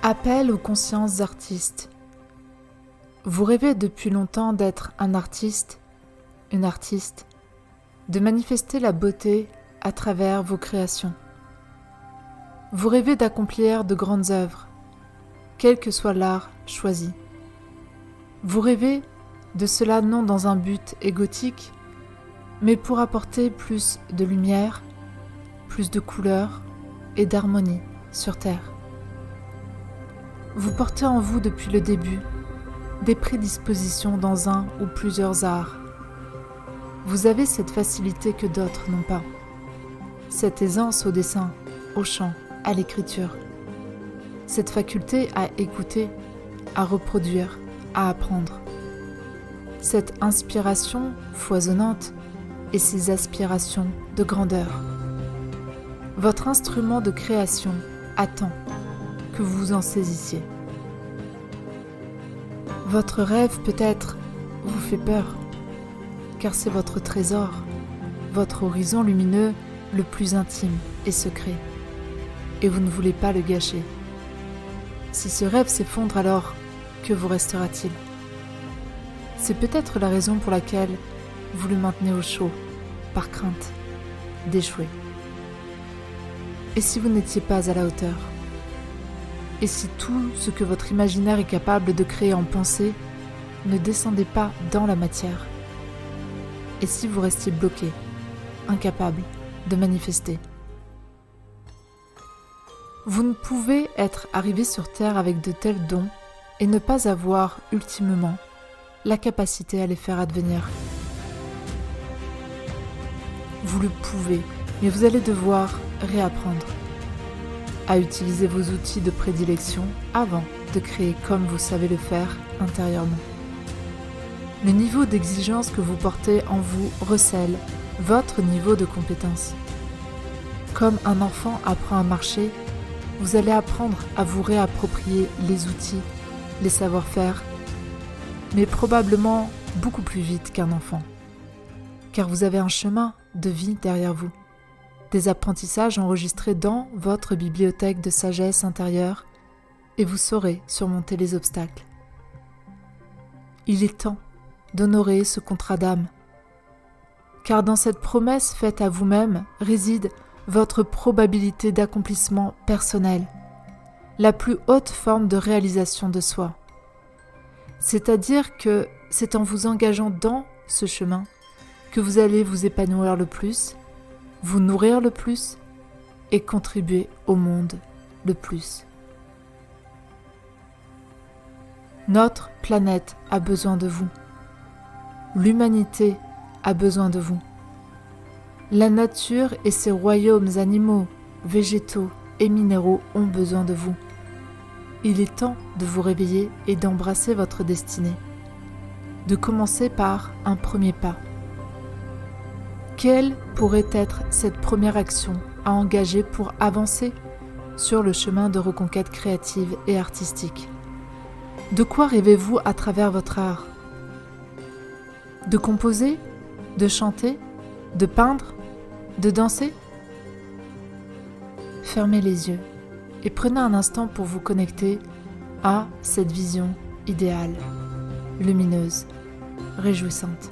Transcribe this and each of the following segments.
Appel aux consciences artistes. Vous rêvez depuis longtemps d'être un artiste, une artiste, de manifester la beauté à travers vos créations. Vous rêvez d'accomplir de grandes œuvres, quel que soit l'art choisi. Vous rêvez de cela non dans un but égotique, mais pour apporter plus de lumière, plus de couleurs et d'harmonie sur Terre. Vous portez en vous depuis le début des prédispositions dans un ou plusieurs arts. Vous avez cette facilité que d'autres n'ont pas, cette aisance au dessin, au chant, à l'écriture, cette faculté à écouter, à reproduire, à apprendre, cette inspiration foisonnante et ces aspirations de grandeur. Votre instrument de création attend que vous vous en saisissiez. Votre rêve peut-être vous fait peur, car c'est votre trésor, votre horizon lumineux le plus intime et secret, et vous ne voulez pas le gâcher. Si ce rêve s'effondre, alors que vous restera-t-il ? C'est peut-être la raison pour laquelle vous le maintenez au chaud, par crainte d'échouer. Et si vous n'étiez pas à la hauteur ? Et si tout ce que votre imaginaire est capable de créer en pensée ne descendait pas dans la matière ? Et si vous restiez bloqué, incapable de manifester ? Vous ne pouvez être arrivé sur Terre avec de tels dons et ne pas avoir, ultimement, la capacité à les faire advenir. Vous le pouvez, mais vous allez devoir réapprendre à utiliser vos outils de prédilection avant de créer comme vous savez le faire intérieurement. Le niveau d'exigence que vous portez en vous recèle votre niveau de compétence. Comme un enfant apprend à marcher, vous allez apprendre à vous réapproprier les outils, les savoir-faire, mais probablement beaucoup plus vite qu'un enfant, car vous avez un chemin de vie derrière vous. Des apprentissages enregistrés dans votre bibliothèque de sagesse intérieure et vous saurez surmonter les obstacles. Il est temps d'honorer ce contrat d'âme, car dans cette promesse faite à vous-même réside votre probabilité d'accomplissement personnel, la plus haute forme de réalisation de soi. C'est-à-dire que c'est en vous engageant dans ce chemin que vous allez vous épanouir le plus, vous nourrir le plus et contribuer au monde le plus. Notre planète a besoin de vous. L'humanité a besoin de vous. La nature et ses royaumes animaux, végétaux et minéraux ont besoin de vous. Il est temps de vous réveiller et d'embrasser votre destinée. De commencer par un premier pas. Quelle pourrait être cette première action à engager pour avancer sur le chemin de reconquête créative et artistique ? De quoi rêvez-vous à travers votre art ? De composer ? De chanter ? De peindre ? De danser ? Fermez les yeux et prenez un instant pour vous connecter à cette vision idéale, lumineuse, réjouissante.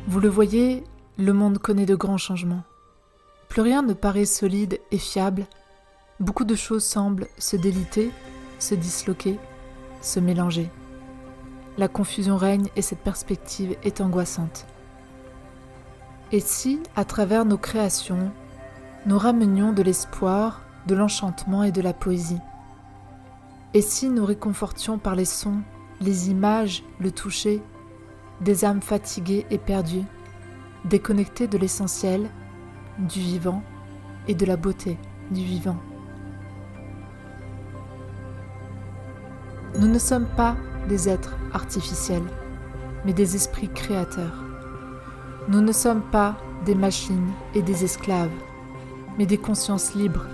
Vous le voyez, le monde connaît de grands changements. Plus rien ne paraît solide et fiable. Beaucoup de choses semblent se déliter, se disloquer, se mélanger. La confusion règne et cette perspective est angoissante. Et si, à travers nos créations, nous ramenions de l'espoir, de l'enchantement et de la poésie ? Et si nous réconfortions par les sons les images, le toucher, des âmes fatiguées et perdues, déconnectées de l'essentiel, du vivant et de la beauté du vivant. Nous ne sommes pas des êtres artificiels, mais des esprits créateurs. Nous ne sommes pas des machines et des esclaves, mais des consciences libres,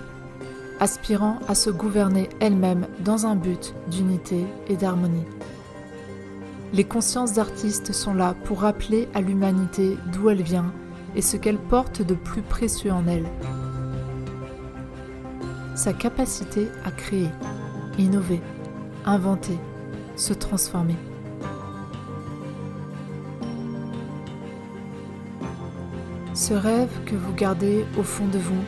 aspirant à se gouverner elles-mêmes dans un but d'unité et d'harmonie. Les consciences d'artistes sont là pour rappeler à l'humanité d'où elle vient et ce qu'elle porte de plus précieux en elle. Sa capacité à créer, innover, inventer, se transformer. Ce rêve que vous gardez au fond de vous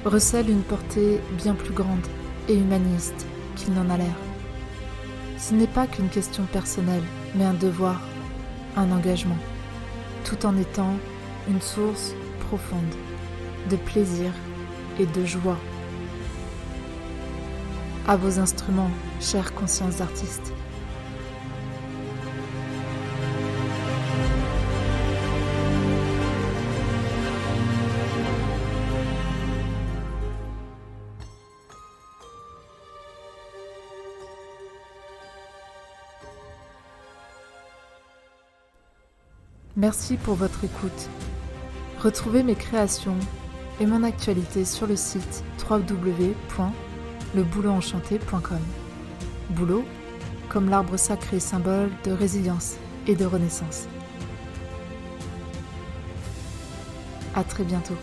recèle une portée bien plus grande et humaniste qu'il n'en a l'air. Ce n'est pas qu'une question personnelle, mais un devoir, un engagement, tout en étant une source profonde de plaisir et de joie. À vos instruments, chère conscience d'artiste. Merci pour votre écoute. Retrouvez mes créations et mon actualité sur le site www.lebouleauenchanté.com. Bouleau, comme l'arbre sacré symbole de résilience et de renaissance. À très bientôt.